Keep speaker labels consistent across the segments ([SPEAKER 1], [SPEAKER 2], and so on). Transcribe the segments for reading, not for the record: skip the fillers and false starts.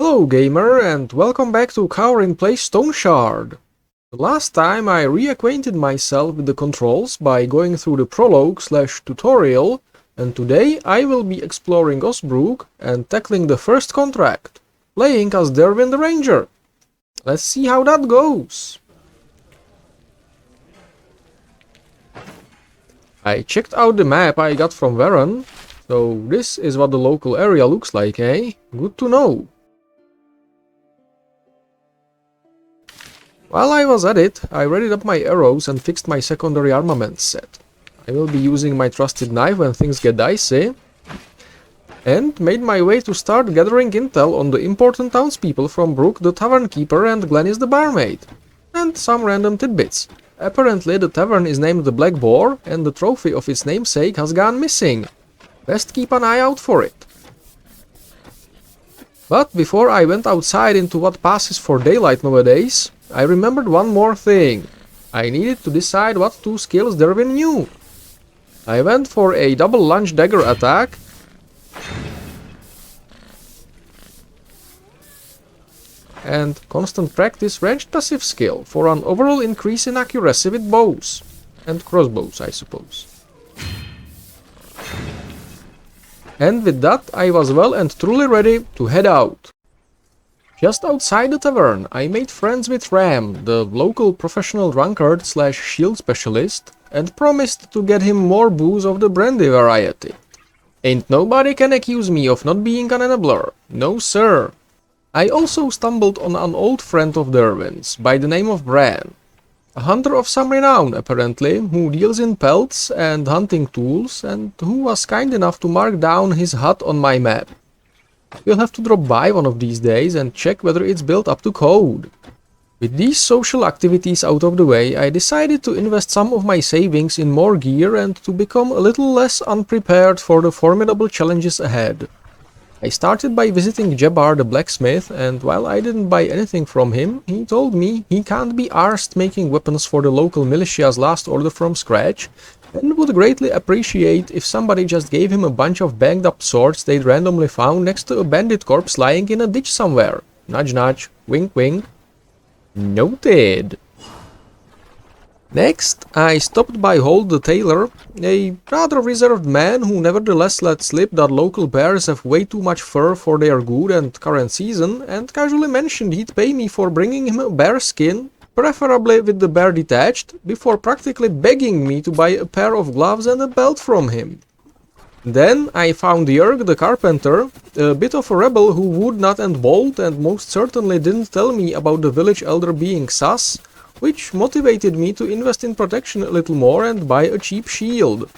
[SPEAKER 1] Hello gamer, and welcome back to Caoryn plays Stoneshard. The last time I reacquainted myself with the controls by going through the prologue/tutorial, and today I will be exploring Osbrook and tackling the first contract, playing as Derwin the Ranger. Let's see how that goes. I checked out the map I got from Varen, so this is what the local area looks like, eh? Good to know. While I was at it, I readied up my arrows and fixed my secondary armament set. I will be using my trusted knife when things get dicey, and made my way to start gathering intel on the important townspeople from Brook the tavern keeper and Glennis the barmaid, and some random tidbits. Apparently the tavern is named the Black Boar, and the trophy of its namesake has gone missing. Best keep an eye out for it. But before I went outside into what passes for daylight nowadays, I remembered one more thing. I needed to decide what two skills Derwin knew. I went for a double lunge dagger attack and constant practice ranged passive skill for an overall increase in accuracy with bows and crossbows, I suppose. And with that I was well and truly ready to head out. Just outside the tavern, I made friends with Ram, the local professional drunkard/shield specialist, and promised to get him more booze of the brandy variety. Ain't nobody can accuse me of not being an enabler, no sir. I also stumbled on an old friend of Derwin's by the name of Bran, a hunter of some renown apparently, who deals in pelts and hunting tools, and who was kind enough to mark down his hut on my map. We'll have to drop by one of these days and check whether it's built up to code. With these social activities out of the way, I decided to invest some of my savings in more gear and to become a little less unprepared for the formidable challenges ahead. I started by visiting Jabbar the blacksmith, and while I didn't buy anything from him, he told me he can't be arsed making weapons for the local militia's last order from scratch, and would greatly appreciate if somebody just gave him a bunch of banged up swords they'd randomly found next to a bandit corpse lying in a ditch somewhere. Nudge nudge, wink wink. Noted. Next, I stopped by Holt the tailor, a rather reserved man who nevertheless let slip that local bears have way too much fur for their good and current season, and casually mentioned he'd pay me for bringing him a bear skin, preferably with the bear detached, before practically begging me to buy a pair of gloves and a belt from him. Then I found Jörg the carpenter, a bit of a rebel who would not and bolt and most certainly didn't tell me about the village elder being sus, which motivated me to invest in protection a little more and buy a cheap shield.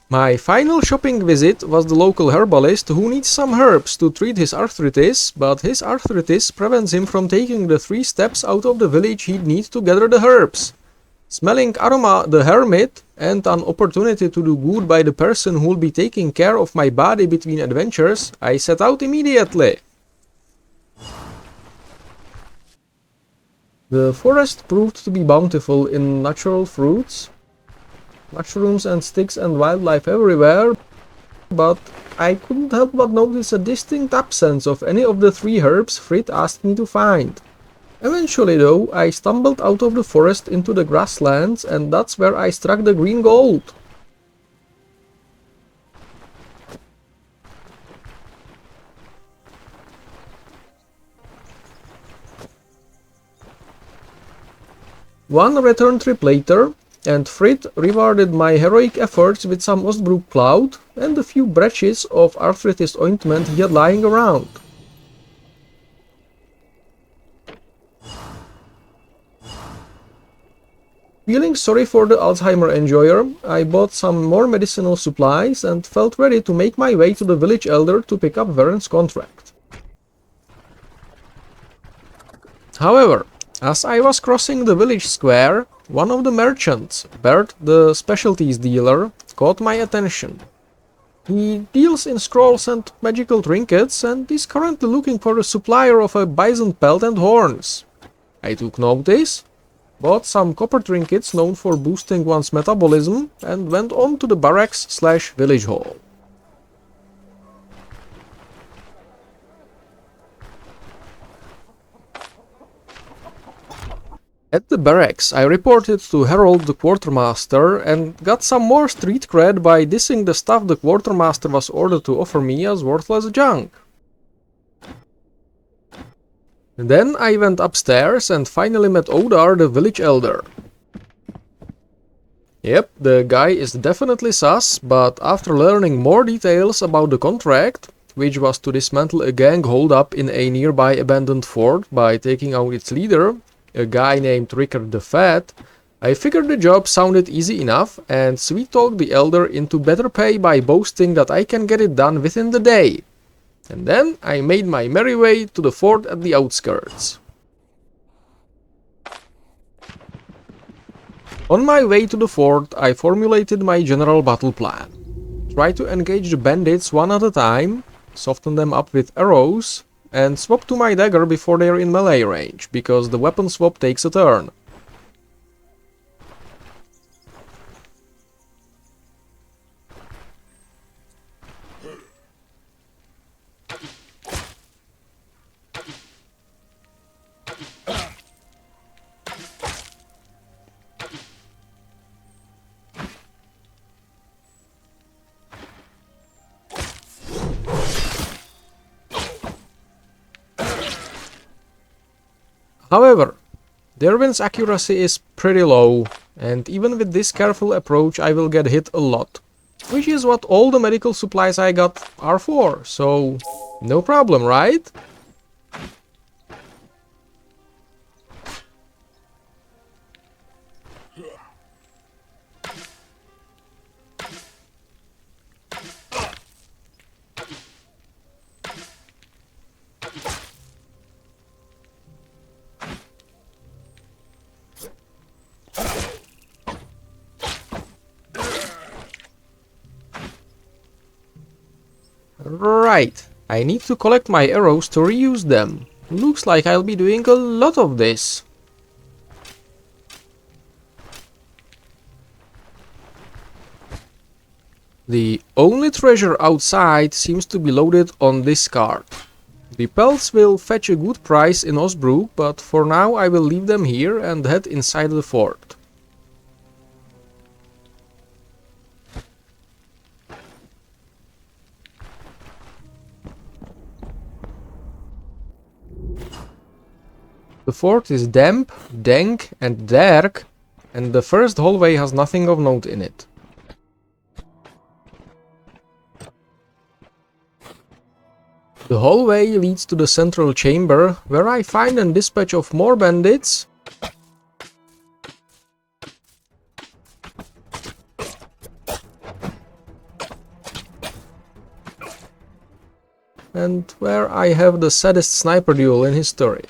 [SPEAKER 1] My final shopping visit was the local herbalist who needs some herbs to treat his arthritis, but his arthritis prevents him from taking the 3 steps out of the village he'd need to gather the herbs. Smelling Aroma the hermit and an opportunity to do good by the person who'll be taking care of my body between adventures, I set out immediately. The forest proved to be bountiful in natural fruits, mushrooms and sticks and wildlife everywhere, but I couldn't help but notice a distinct absence of any of the 3 herbs Frid asked me to find. Eventually though, I stumbled out of the forest into the grasslands, and that's where I struck the green gold. One return trip later, and Frid rewarded my heroic efforts with some Osbrook cloud and a few breaches of arthritis ointment he had lying around. Feeling sorry for the Alzheimer enjoyer, I bought some more medicinal supplies and felt ready to make my way to the village elder to pick up Varen's contract. However, as I was crossing the village square, one of the merchants, Bert the specialties dealer, caught my attention. He deals in scrolls and magical trinkets and is currently looking for a supplier of a bison pelt and horns. I took notice, bought some copper trinkets known for boosting one's metabolism, and went on to the barracks/village hall. At the barracks, I reported to Harold the quartermaster and got some more street cred by dissing the stuff the quartermaster was ordered to offer me as worthless junk. Then I went upstairs and finally met Odar, the village elder. Yep, the guy is definitely sus, but after learning more details about the contract, which was to dismantle a gang holdup in a nearby abandoned fort by taking out its leader, a guy named Rickard the Fat, I figured the job sounded easy enough and sweet-talked the elder into better pay by boasting that I can get it done within the day. And then I made my merry way to the fort at the outskirts. On my way to the fort, I formulated my general battle plan. Try to engage the bandits one at a time, soften them up with arrows, and swap to my dagger before they are in melee range, because the weapon swap takes a turn. However, Derwin's accuracy is pretty low, and even with this careful approach I will get hit a lot. Which is what all the medical supplies I got are for, so no problem, right? Right, I need to collect my arrows to reuse them. Looks like I'll be doing a lot of this. The only treasure outside seems to be loaded on this cart. The pelts will fetch a good price in Osbrook, but for now I will leave them here and head inside the fort. The fort is damp, dank and dark, and the first hallway has nothing of note in it. The hallway leads to the central chamber, where I find a dispatch of more bandits, and where I have the saddest sniper duel in history.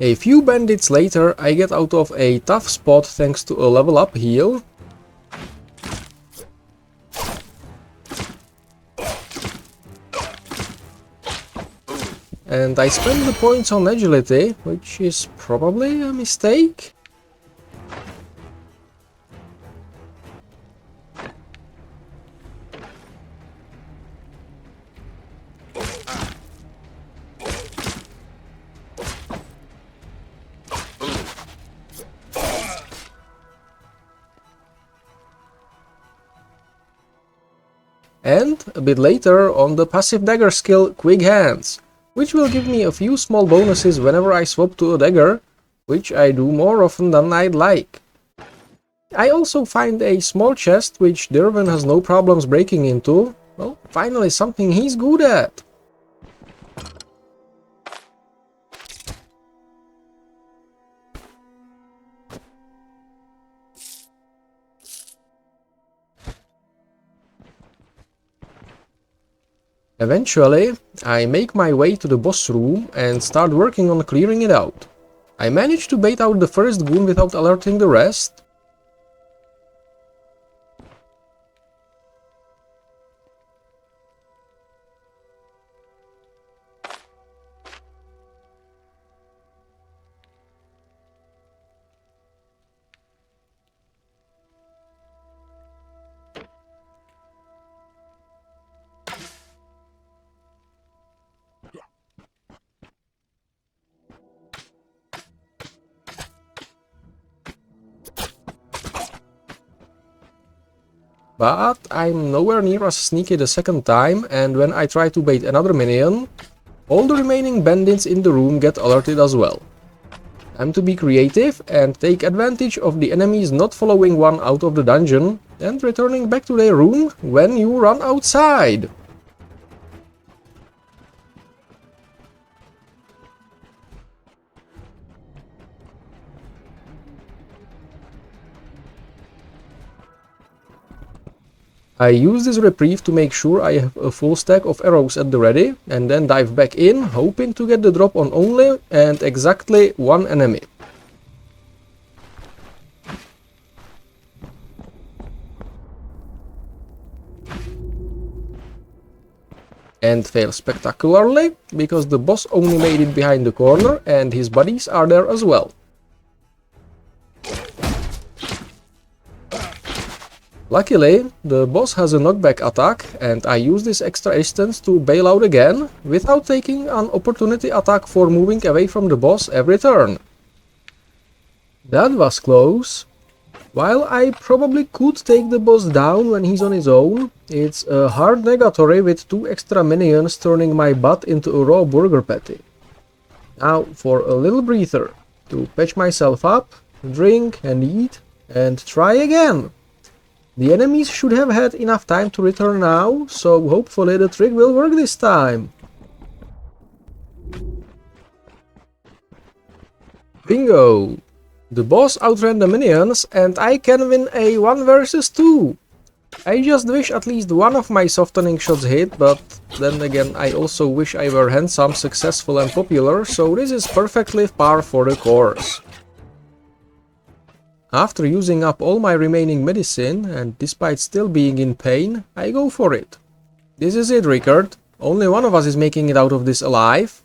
[SPEAKER 1] A few bandits later, I get out of a tough spot thanks to a level up heal. And I spend the points on agility, which is probably a mistake. And a bit later on the passive dagger skill Quick Hands, which will give me a few small bonuses whenever I swap to a dagger, which I do more often than I'd like. I also find a small chest which Derwin has no problems breaking into. Well, finally something he's good at. Eventually, I make my way to the boss room and start working on clearing it out. I manage to bait out the first goon without alerting the rest. But I'm nowhere near as sneaky the second time, and when I try to bait another minion, all the remaining bandits in the room get alerted as well. Time to be creative and take advantage of the enemies not following one out of the dungeon and returning back to their room when you run outside. I use this reprieve to make sure I have a full stack of arrows at the ready, and then dive back in, hoping to get the drop on only and exactly one enemy. And fail spectacularly, because the boss only made it behind the corner and his buddies are there as well. Luckily, the boss has a knockback attack, and I use this extra distance to bail out again, without taking an opportunity attack for moving away from the boss every turn. That was close. While I probably could take the boss down when he's on his own, it's a hard negatory with 2 extra minions turning my butt into a raw burger patty. Now for a little breather, to patch myself up, drink and eat, and try again. The enemies should have had enough time to return now, so hopefully the trick will work this time. Bingo! The boss outran the minions and I can win a 1 versus 2. I just wish at least one of my softening shots hit, but then again I also wish I were handsome, successful and popular, so this is perfectly par for the course. After using up all my remaining medicine, and despite still being in pain, I go for it. This is it, Rickard. Only one of us is making it out of this alive.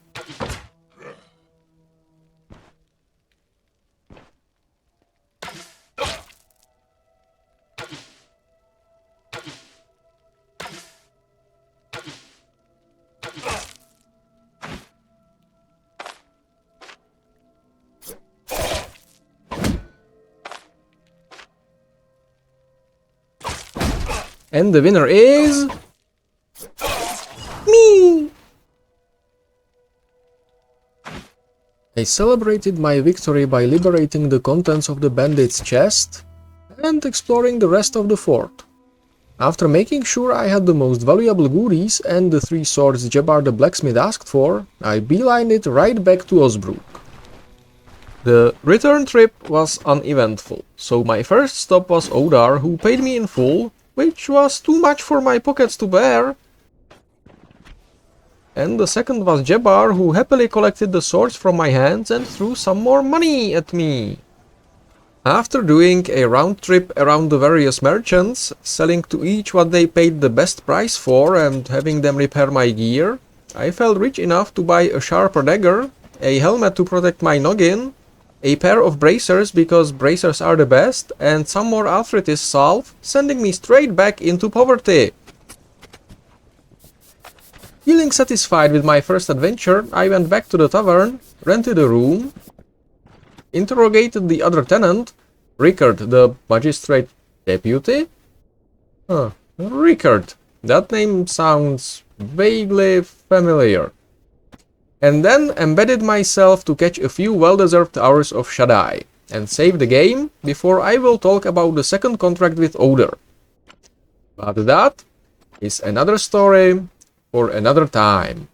[SPEAKER 1] And the winner is... me! I celebrated my victory by liberating the contents of the bandit's chest and exploring the rest of the fort. After making sure I had the most valuable goodies and the 3 swords Jabbar the blacksmith asked for, I beelined it right back to Osbrook. The return trip was uneventful, so my first stop was Odar, who paid me in full, which was too much for my pockets to bear. And the second was Jabbar, who happily collected the swords from my hands and threw some more money at me. After doing a round trip around the various merchants, selling to each what they paid the best price for and having them repair my gear, I felt rich enough to buy a sharper dagger, a helmet to protect my noggin, a pair of bracers because bracers are the best, and some more arthritis salve, sending me straight back into poverty. Feeling satisfied with my first adventure, I went back to the tavern, rented a room, interrogated the other tenant, Rickard, the magistrate deputy? Rickard. That name sounds vaguely familiar. And then embedded myself to catch a few well-deserved hours of shut-eye, and save the game before I will talk about the second contract with Oder. But that is another story for another time.